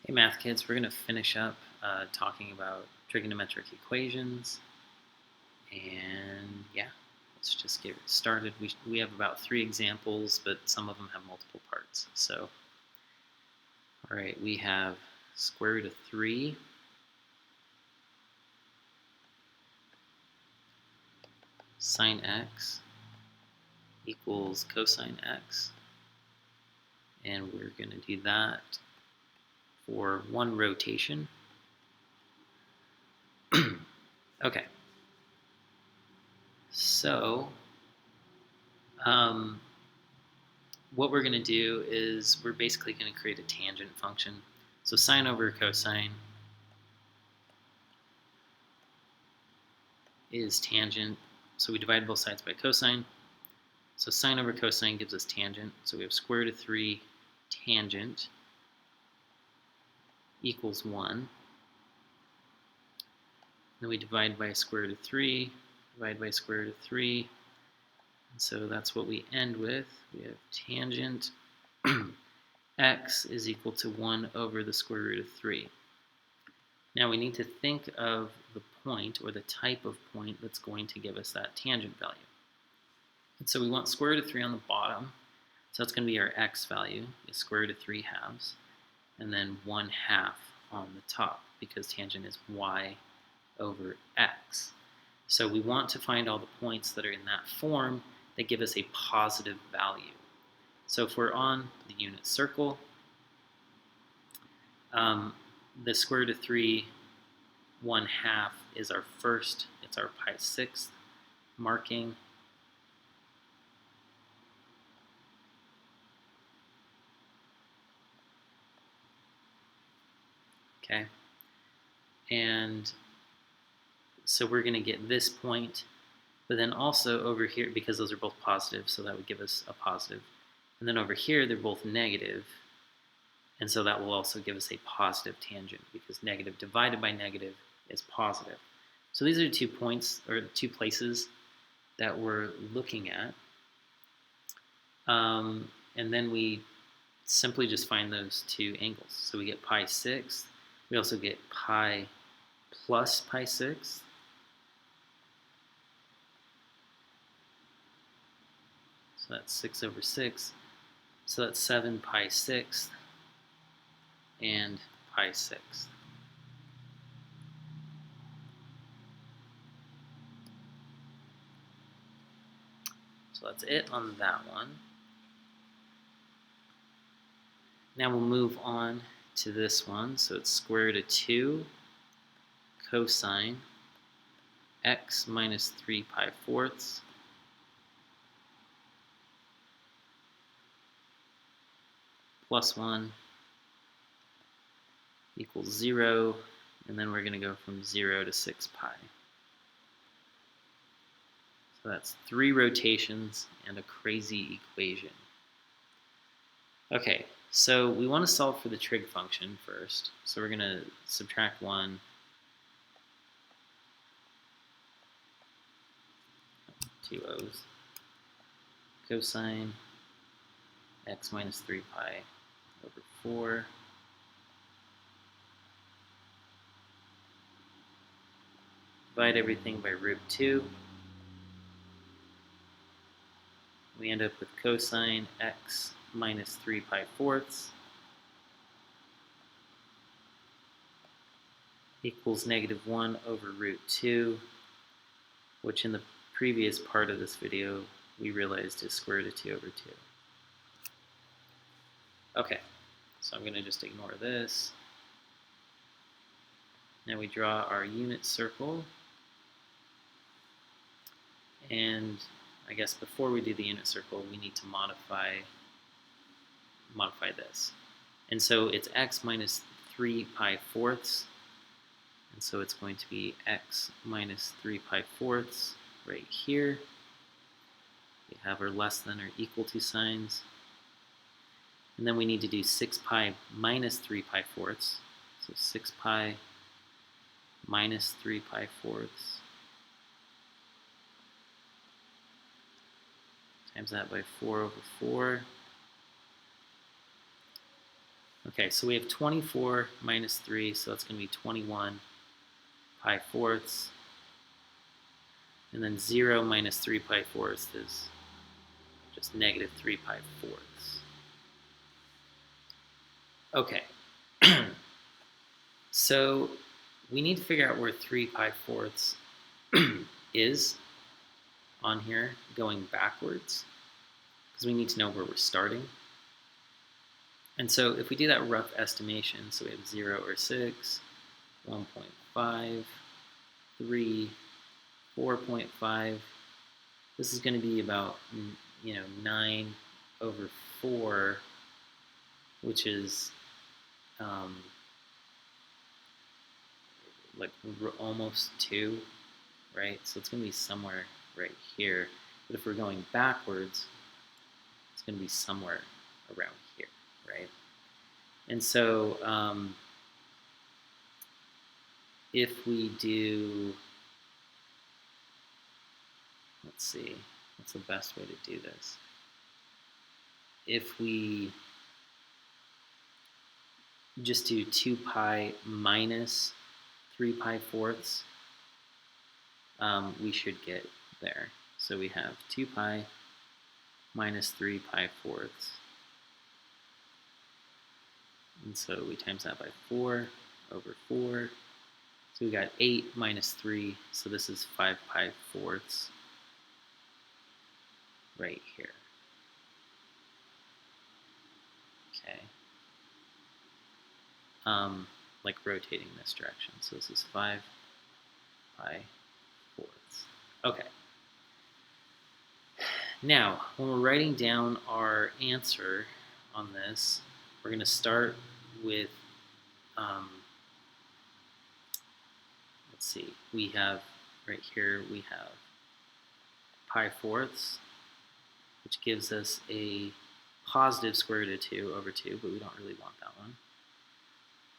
Hey math kids, we're going to finish up talking about trigonometric equations, and yeah, let's just get started. We have about 3 examples, but some of them have multiple parts. So, all right, we have square root of 3 sine x equals cosine x, and we're going to do that for 1 rotation. Okay, so what we're going to do is we're basically going to create a tangent function. So sine over cosine is tangent. So we divide both sides by cosine. So sine over cosine gives us tangent. So we have square root of 3 tangent equals 1. Then we divide by square root of 3, divide by square root of 3. And so that's what we end with. We have tangent x is equal to 1 over the square root of 3. Now we need to think of the point or the type of point that's going to give us that tangent value. And so we want square root of 3 on the bottom. So that's going to be our x value, is square root of 3 halves, and then 1/2 on the top, because tangent is y over x. So we want to find all the points that are in that form that give us a positive value. So if we're on the unit circle, the square root of 3 1/2 is our first, it's our pi/6 marking. Okay, and so we're going to get this point, but then also over here, because those are both positive, so that would give us a positive. And then over here, they're both negative, and so that will also give us a positive tangent, because negative divided by negative is positive. So these are 2 points, or 2 places that we're looking at. And then we simply just find those 2 angles. So we get pi/6. We also get pi plus pi/6. So that's 6 over 6. So that's 7 pi/6 and pi/6. So that's it on that one. Now we'll move on to this one. So it's square root of 2 cosine x minus 3 pi/4 plus 1 equals 0, and then we're going to go from 0 to 6 pi. So that's 3 rotations and a crazy equation. Okay, so we want to solve for the trig function first. So we're going to subtract 1. 2 O's. Cosine x minus 3 pi over 4 divide everything by root 2. We end up with cosine x minus 3 pi/4 equals negative 1 over root 2, which in the previous part of this video we realized is square root of 2 over 2. Okay, so I'm going to just ignore this. Now we draw our unit circle, and I guess before we do the unit circle we need to modify this. And so it's x minus 3 pi/4, and so it's going to be x minus 3 pi/4 right here. We have our less than or equal to signs. And then we need to do 6 pi minus 3 pi/4. So 6 pi minus 3 pi/4 times that by 4 over 4. Okay, so we have 24 minus 3, so that's going to be 21 pi fourths. And then 0 minus 3 pi fourths is just negative 3 pi fourths. Okay, so we need to figure out where 3 pi fourths is on here going backwards, because we need to know where we're starting. And so if we do that rough estimation, so we have 0 or 6, 1.5, 3, 4.5, this is going to be about 9 over 4, which is like almost 2, right? So it's going to be somewhere right here. But if we're going backwards, it's going to be somewhere around here, right? And so if we do, let's see, what's the best way to do this? If we just do 2 pi minus 3 pi fourths, we should get there. So we have 2 pi minus 3 pi fourths. And so we times that by 4 over 4. So we got 8 minus 3, so this is 5 pi fourths right here. Okay. Like rotating this direction. So this is 5 pi fourths. Okay. Now, when we're writing down our answer on this, we're going to start with, let's see, we have, right here, we have pi fourths, which gives us a positive square root of 2 over 2, but we don't really want that one.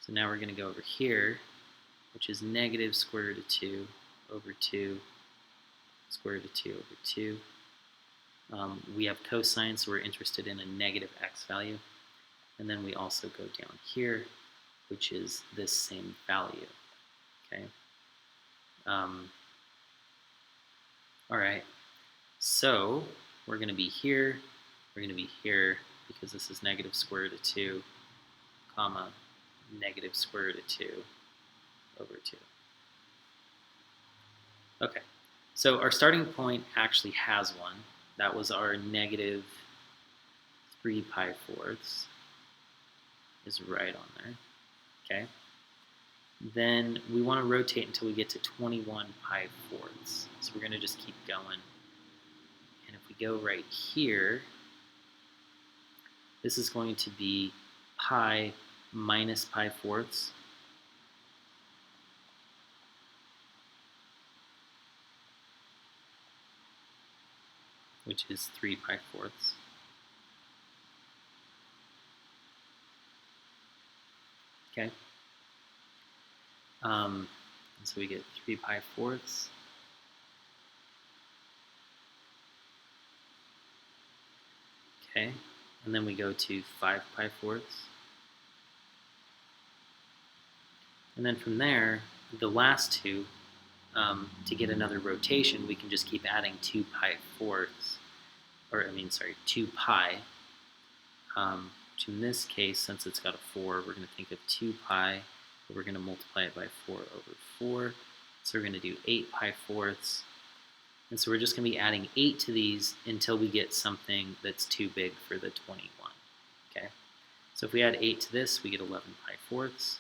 So now we're going to go over here, which is negative square root of 2 over 2, square root of 2 over 2. We have cosine, so we're interested in a negative x value. And then we also go down here, which is this same value. Okay. All right. So we're going to be here. We're going to be here because this is negative square root of 2, comma, negative square root of 2 over 2. Okay. So our starting point actually has one. That was our negative 3 pi fourths. Is right on there. Okay. Then we want to rotate until we get to 21 pi fourths. So we're going to just keep going. And if we go right here, this is going to be pi minus pi fourths. Which is 3 pi fourths. Okay. And so we get 3 pi fourths. Okay. And then we go to 5 pi fourths. And then from there, the last two, to get another rotation, we can just keep adding 2 pi fourths. Or, 2 pi. Which in this case, since it's got a 4, we're going to think of 2 pi, but we're going to multiply it by 4 over 4. So we're going to do 8 pi fourths. And so we're just going to be adding 8 to these until we get something that's too big for the 21. Okay? So if we add 8 to this, we get 11 pi fourths.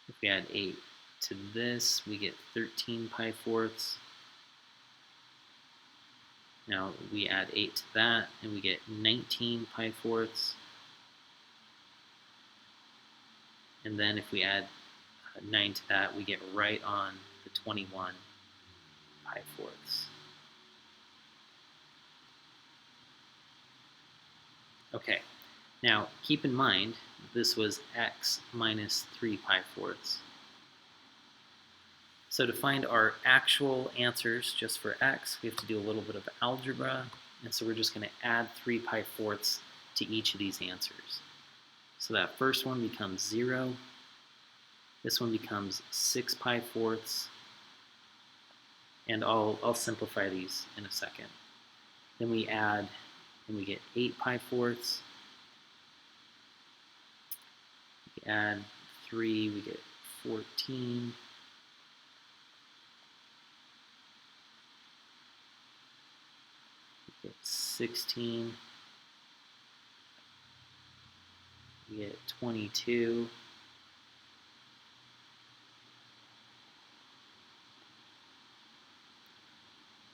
If we add 8 to this, we get 13 pi fourths. Now we add 8 to that, and we get 19 pi fourths. And then if we add 9 to that, we get right on the 21 pi fourths. Okay, now keep in mind this was x minus 3 pi fourths. So to find our actual answers just for x, we have to do a little bit of algebra. And so we're just going to add 3 pi fourths to each of these answers. So that first one becomes 0. This one becomes 6 pi fourths. And I'll simplify these in a second. Then we add, and we get 8 pi fourths. We add 3, we get 14. We get 16. We get 22.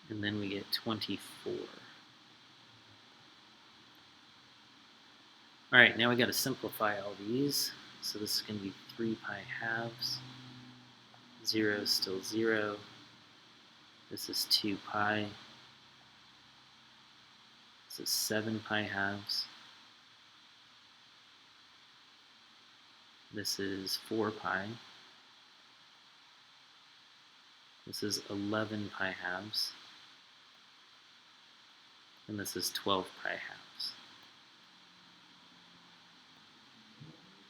And then we get 24. All right, now we got to simplify all these. So this is going to be 3 pi halves. 0 is still 0. This is 2 pi. This is 7 pi halves. This is 4 pi. This is 11 pi halves. And this is 12 pi halves.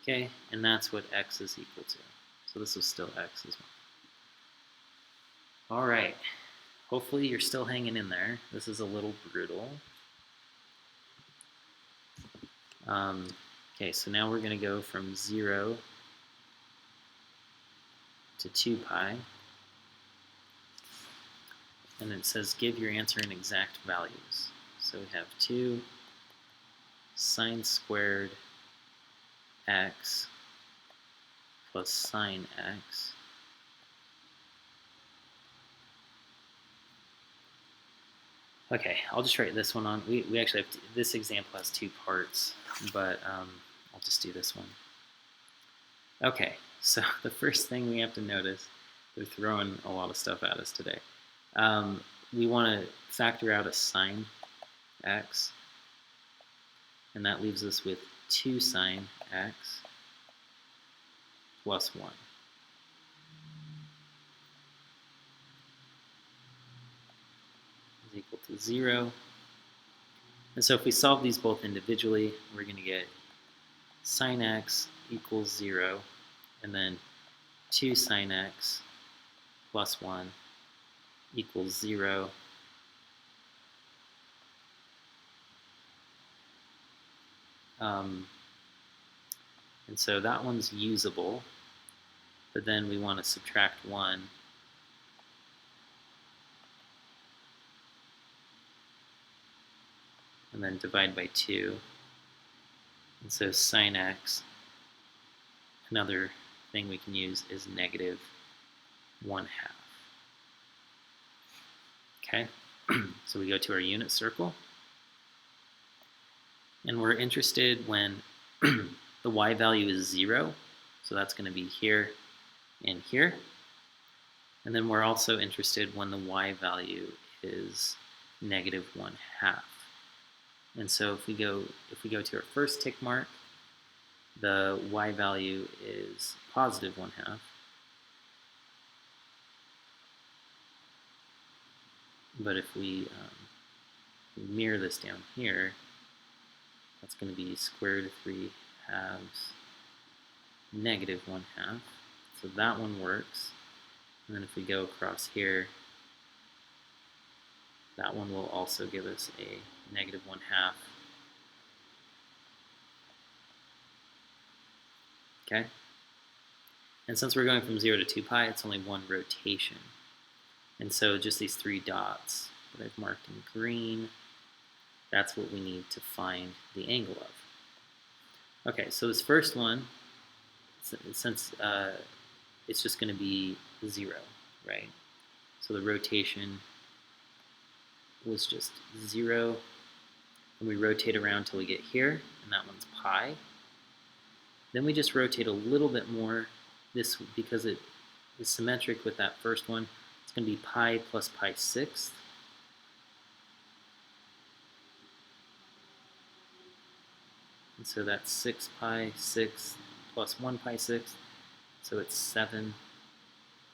Okay, and that's what x is equal to. So this is still x as well. All right, hopefully you're still hanging in there. This is a little brutal. Okay, so now we're going to go from 0 to 2 pi. And it says give your answer in exact values. So we have 2 sine squared x plus sine x Okay, I'll just write this one on. We actually have this example has 2 parts, but I'll just do this one. Okay, so the first thing we have to notice, they're throwing a lot of stuff at us today. We want to factor out a sine x, and that leaves us with 2 sine x plus 1. Is equal to 0. And so if we solve these both individually, we're going to get sine x equals 0, and then 2 sine x plus 1 equals 0. And so that one's usable, but then we want to subtract 1. And then divide by 2. And so sine x, another thing we can use is negative 1/2. Okay, so we go to our unit circle. And we're interested when the y value is 0. So that's going to be here and here. And then we're also interested when the y value is negative 1/2. And so if we go to our first tick mark, the y value is positive 1/2. But if we mirror this down here, that's going to be square root of 3 halves negative 1/2. So that one works. And then if we go across here, that one will also give us a negative 1/2. Okay? And since we're going from 0 to 2 pi, it's only one rotation. And so just these 3 dots that I've marked in green, that's what we need to find the angle of. Okay, so this first one, since it's just going to be 0, right? So the rotation was just 0, and we rotate around till we get here, and that one's pi. Then we just rotate a little bit more, this because it is symmetric with that first one. It's going to be pi plus pi sixth. And so that's 6 pi sixth plus 1 pi sixth. So it's 7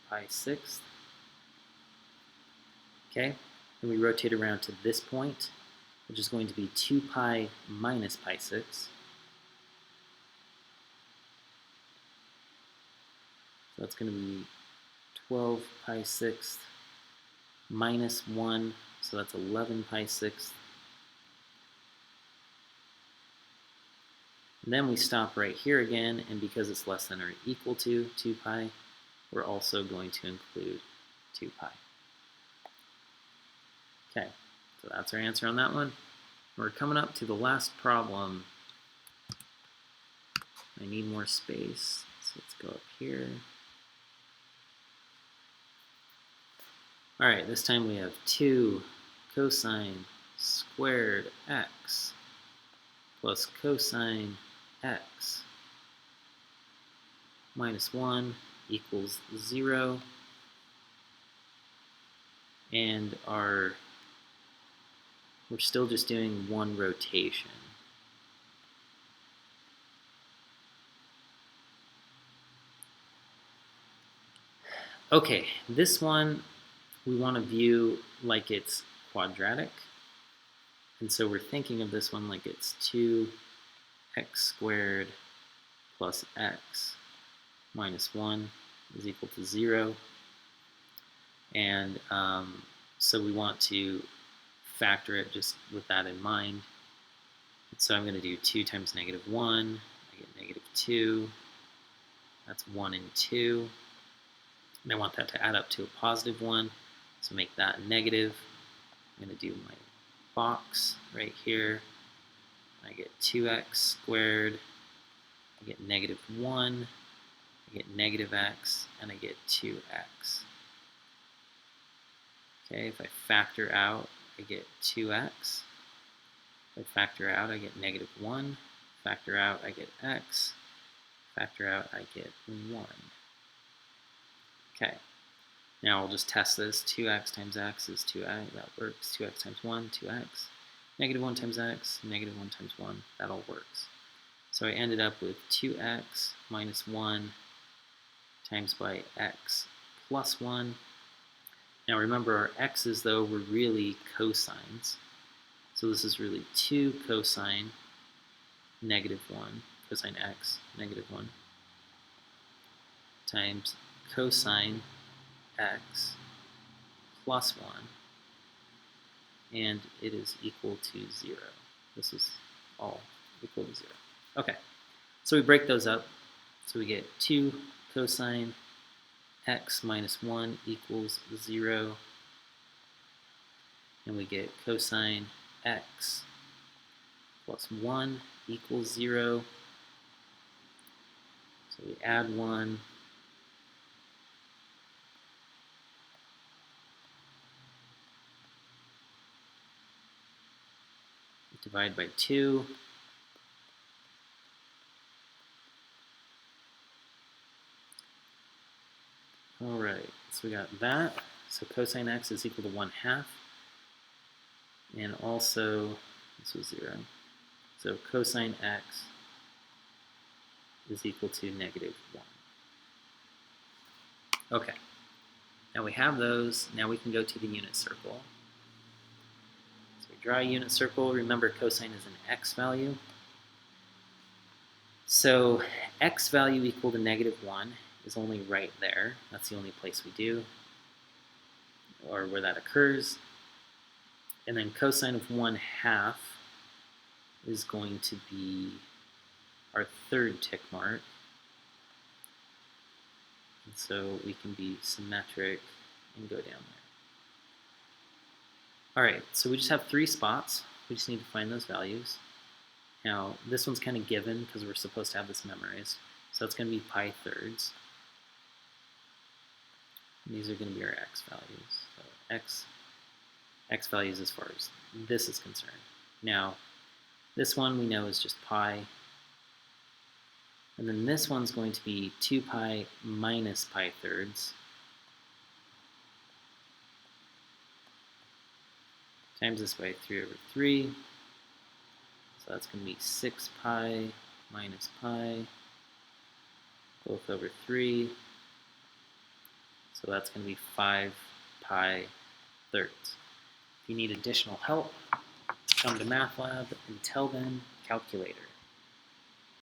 pi sixth. Okay, and we rotate around to this point, which is going to be 2 pi minus pi 6. So that's going to be 12 pi 6th minus 1, so that's 11 pi 6th. And then we stop right here again, and because it's less than or equal to 2 pi, we're also going to include 2 pi. Okay, so that's our answer on that one. We're coming up to the last problem. I need more space, so let's go up here. All right, this time we have 2 cosine squared x plus cosine x minus 1 equals 0. And we're still just doing one rotation. Okay, this one we want to view like it's quadratic. And so we're thinking of this one like it's 2x squared plus x minus 1 is equal to 0. And so we want to factor it just with that in mind. So I'm going to do 2 times negative 1. I get negative 2. That's 1 and 2. And I want that to add up to a positive 1. So make that negative. I'm going to do my box right here. I get 2x squared. I get negative 1. I get negative x. And I get 2x. Okay, if I factor out, I get 2x. If I factor out, I get negative 1. Factor out, I get x. Factor out, I get 1. Okay, now we'll just test this. 2x times x is 2x. That works. 2x times 1, 2x. Negative 1 times x, negative 1 times 1. That all works. So I ended up with 2x minus 1 times by x plus 1. Now remember, our x's, though, were really cosines. So this is really 2 cosine negative 1, cosine x, negative 1, times cosine x plus 1, and it is equal to 0. This is all equal to 0. Okay, so we break those up. So we get 2 cosine x minus 1 equals 0, and we get cosine x plus 1 equals 0. So we add 1. Divide by 2. All right, so we got that. So cosine x is equal to 1/2. And also, this was 0. So cosine x is equal to negative 1. Okay, now we have those. Now we can go to the unit circle. So we draw a unit circle. Remember, cosine is an x value. So x value equal to negative 1 is only right there. That's the only place we do, or where that occurs. And then cosine of 1/2 is going to be our third tick mark. And so we can be symmetric and go down there. All right, so we just have 3 spots. We just need to find those values. Now, this one's kind of given because we're supposed to have this memorized. So it's going to be pi thirds. And these are going to be our x values. So x values as far as this is concerned. Now, this one we know is just pi. And then this one's going to be 2 pi minus pi thirds times this by 3/3. So that's going to be 6 pi minus pi, both over 3. So that's going to be 5 pi thirds. If you need additional help, come to Math Lab. Until then, calculator.